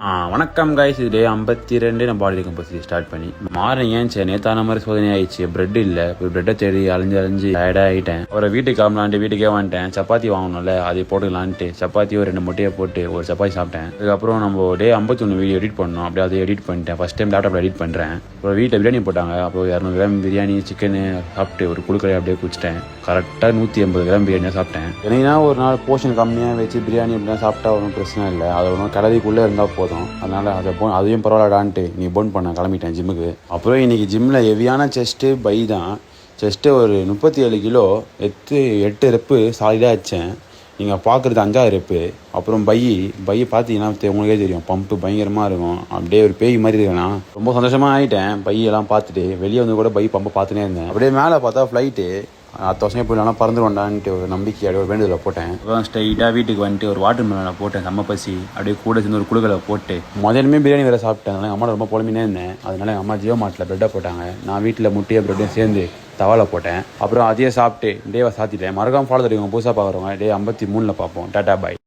வணக்கம் கைஸ், இது டே 52 நான் பாடி கம்போசிட்டி ஸ்டார்ட் பண்ணி மார்னிங் ஏன்ச்சு நேத்தான மாதிரி சோதனை ஆயிடுச்சு. பிரெட் இல்லை, போய் பிரெட்டை தேடி அலைஞ்சு டயர்டாகிட்டேன். ஒரு வீட்டுக்கு கிளம்பலான்ட்டு வீட்டுக்கே வந்துட்டேன். சப்பாத்தி வாங்கணும்ல, அதை போட்டுக்கலான்ட்டு சப்பாத்தி ஒரு 2 முட்டையை போட்டு ஒரு சப்பாத்தி சாப்பிட்டேன். அதுக்கப்புறம் நம்ம டே 51 வீடியோ எடிட் பண்ணோம். அப்படியே அதை எடிட் பண்ணிட்டேன். ஃபர்ஸ்ட் டைம் லேப்டாப்ல எடிட் பண்ணுறேன். அப்புறம் வீட்டில் பிரியாணி போட்டாங்க. அப்புறம் 200 கிராம் பிரியாணி சிக்கனு சாப்பிட்டு ஒரு குழுக்கடை அப்படியே குடிச்சிட்டேன். கரெக்டாக 180 கிராம் பிரியாணியாக சாப்பிட்டேன். ஏன்னா ஒரு நாள் போர்ஷன் கம்மியாக வச்சு பிரியாணி அப்படின்னா சாப்பிட்டா ஒன்றும் பிரச்சனை இல்லை. அது ஒன்றும் கலதிக்குள்ளே இருந்தால் போதும். அதனால அதையும் பரவாயில்லடான்ட்டு நீ போன் பண்ண கிளம்பிட்டேன் ஜிம்முக்கு. அப்புறம் இன்னைக்கு ஜிம்மில் ஹெவியான செஸ்ட்டு பை தான். செஸ்ட்டு ஒரு 37 கிலோ 8 ரெப்பு சாலிடாக வச்சேன். நீங்கள் பார்க்குறது 5வது ரெப்பு. அப்புறம் பை பார்த்தீங்கன்னா உங்களுக்கே தெரியும், பம்பு பயங்கரமாக இருக்கும். அப்படியே ஒரு பேய் மாதிரி இருக்குண்ணா. ரொம்ப சந்தோஷமாக ஆகிட்டேன். பையெல்லாம் பார்த்துட்டு வெளியே வந்து கூட பம்பை பார்த்துனே இருந்தேன். அப்படியே மேலே பார்த்தா ஃப்ளைட்டு அடுத்த வருஷம் எப்படி இல்லைனா பறந்து கொண்டான்ட்டு ஒரு நம்பிக்கை ஒரு வேண்டுதலில் போட்டேன். அப்புறம் ஸ்ட்ரைட்டாக வீட்டுக்கு வந்துட்டு ஒரு வாட்டர் மெலனை போட்டேன். செம்ம பசி. அப்படியே கூட சேர்ந்து ஒரு குழுக்களை போட்டு முதலுமே பிரியாணி வேறு சாப்பிட்டேன். அதனால எங்கள் அம்மா ரொம்ப புலம்பினே இருந்தேன். அதனால எங்கள் அம்மா ஜியோ மார்ட்டில் ப்ரெட்டை போட்டாங்க. நான் வீட்டில் முட்டையை ப்ரெட்டையும் சேர்ந்து தவாலை போட்டேன். அப்புறம் அதையே சாப்பிட்டு டேவை சாத்திட்டேன். மறக்காம ஃபாலோ தெரியும் புதுசாக பார்க்குறவங்க. டே 53 பார்ப்போம். டாட்டா பாய்.